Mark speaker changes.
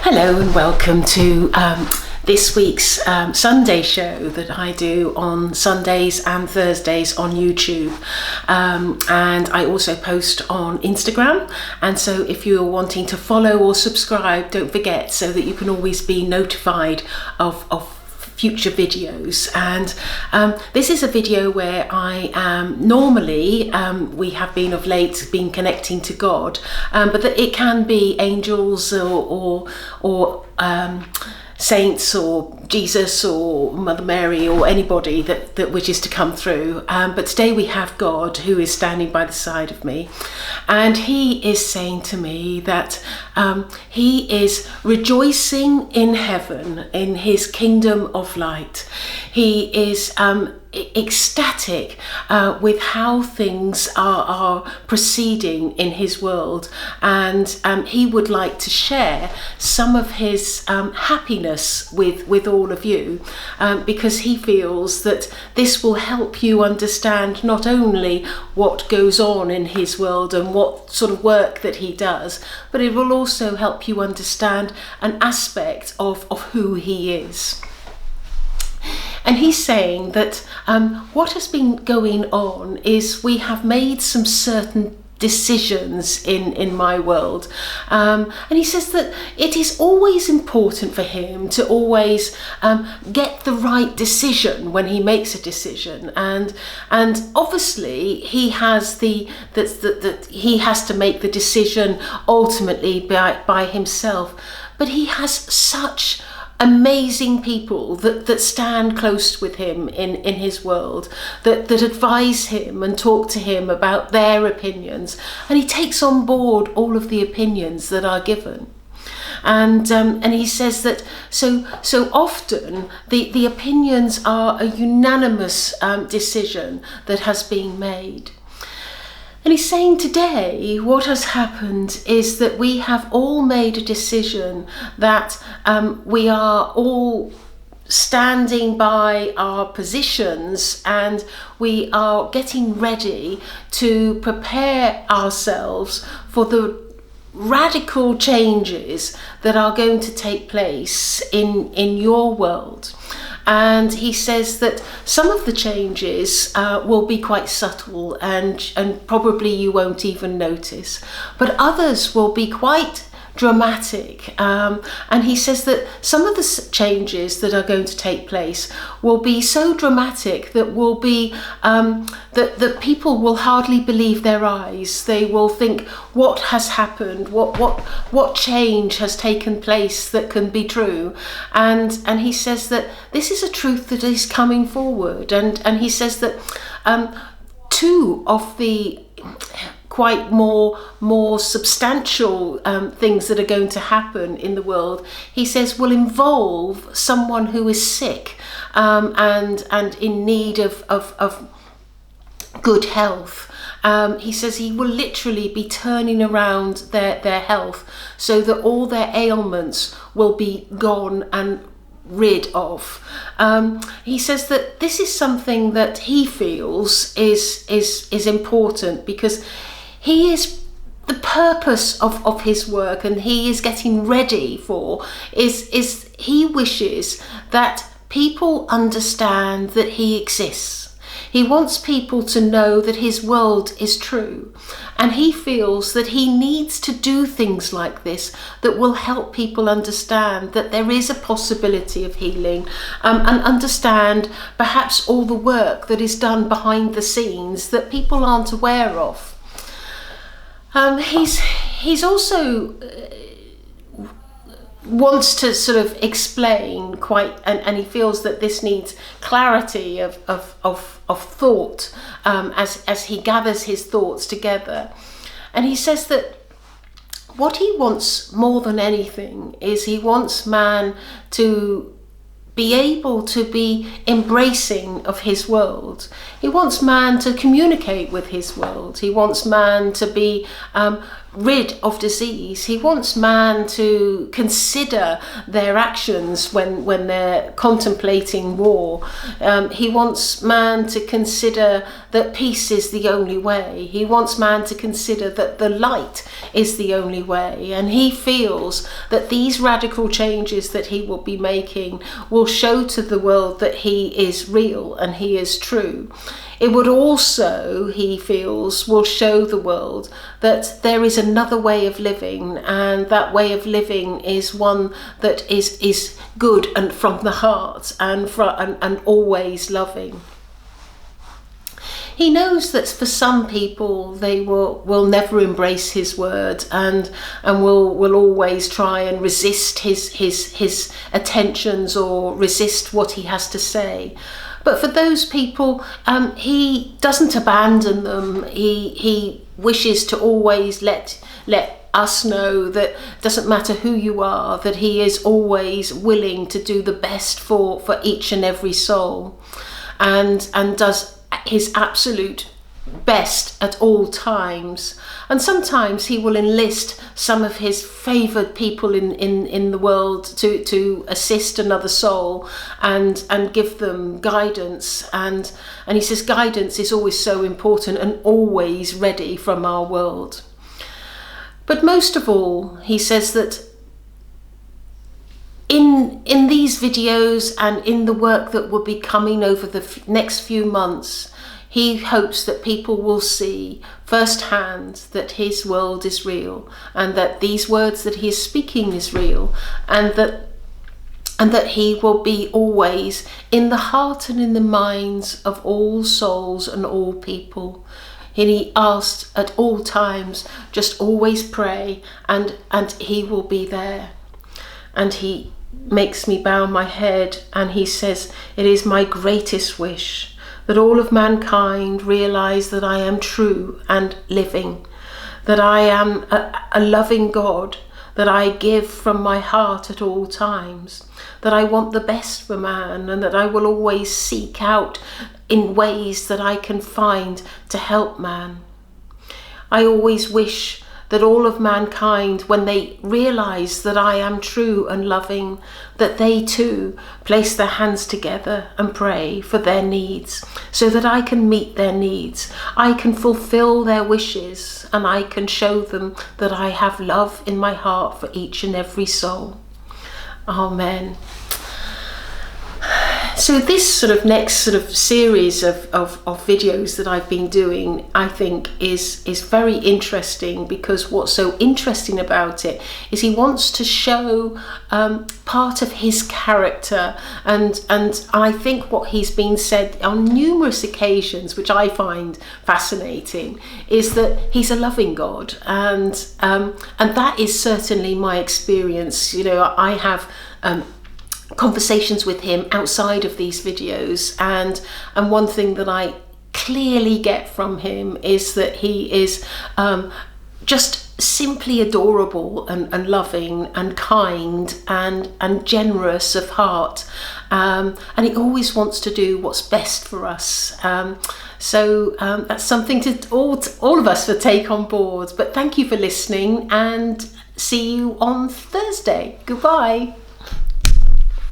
Speaker 1: Hello and welcome to this week's Sunday show that I do on Sundays and Thursdays on YouTube, and I also post on Instagram. And so if you're wanting to follow or subscribe, don't forget, so that you can always be notified of future videos. And this is a video where I am normally, we have been of late been connecting to God, but that it can be angels or saints or Jesus or Mother Mary or anybody that wishes to come through. But today we have God, who is standing by the side of me, and he is saying to me that he is rejoicing in heaven, in his kingdom of light. He is ecstatic with how things are proceeding in his world, and he would like to share some of his happiness with all of you, because he feels that this will help you understand not only what goes on in his world and what sort of work that he does, but it will also help you understand an aspect of who he is. And he's saying that what has been going on is we have made some certain decisions in my world, and he says that it is always important for him to always get the right decision when he makes a decision, and obviously he has that he has to make the decision ultimately by himself, but he has such amazing people that stand close with him in his world, that advise him and talk to him about their opinions, and he takes on board all of the opinions that are given. And he says that so often the opinions are a unanimous decision that has been made. And he's saying today what has happened is that we have all made a decision that we are all standing by our positions, and we are getting ready to prepare ourselves for the radical changes that are going to take place in your world. And he says that some of the changes will be quite subtle and probably you won't even notice, but others will be quite dramatic, and he says that some of the changes that are going to take place will be so dramatic that will be that people will hardly believe their eyes. They will think, what has happened, what change has taken place that can be true, and he says that this is a truth that is coming forward, and he says that two of the quite more substantial things that are going to happen in the world, he says, will involve someone who is sick and in need of good health. He says he will literally be turning around their health so that all their ailments will be gone and rid of. He says that this is something that he feels is important, because he is the purpose of his work, and he is getting ready for is he wishes that people understand that he exists. He wants people to know that his world is true, and he feels that he needs to do things like this that will help people understand that there is a possibility of healing, and understand perhaps all the work that is done behind the scenes that people aren't aware of. He's also wants to sort of explain quite, and he feels that this needs clarity of thought as he gathers his thoughts together. And he says that what he wants more than anything is he wants man to be able to be embracing of his world. He wants man to communicate with his world. He wants man to be rid of disease. He wants man to consider their actions when they're contemplating war. He wants man to consider that peace is the only way. He wants man to consider that the light is the only way. And he feels that these radical changes that he will be making will show to the world that he is real and he is true. It would also, he feels, will show the world that there is another way of living, and that way of living is one that is good and from the heart and always loving. He knows that for some people they will never embrace his word and will always try and resist his attentions or resist what he has to say. But for those people, he doesn't abandon them. He wishes to always let us know that it doesn't matter who you are, that he is always willing to do the best for each and every soul, and does his absolute best at all times. And sometimes he will enlist some of his favoured people in the world to assist another soul and give them guidance. And he says guidance is always so important and always ready from our world. But most of all, he says that in these videos and in the work that will be coming over the next few months, he hopes that people will see firsthand that his world is real, and that these words that he is speaking is real, and that he will be always in the heart and in the minds of all souls and all people. And he asked at all times, just always pray, and he will be there. And he makes me bow my head, and he says, it is my greatest wish that all of mankind realize that I am true and living, that I am a loving God, that I give from my heart at all times, that I want the best for man, and that I will always seek out in ways that I can find to help man. I always wish that all of mankind, when they realize that I am true and loving, that they too place their hands together and pray for their needs, so that I can meet their needs, I can fulfill their wishes, and I can show them that I have love in my heart for each and every soul. Amen. So this sort of next sort of series of videos that I've been doing, I think is very interesting, because what's so interesting about it is he wants to show part of his character, and I think what he's been said on numerous occasions, which I find fascinating, is that he's a loving God, and that is certainly my experience. You know, I have conversations with him outside of these videos, and one thing that I clearly get from him is that he is just simply adorable and loving and kind and generous of heart, and he always wants to do what's best for us. So that's something to all of us to take on board. But thank you for listening, and see you on Thursday. Goodbye.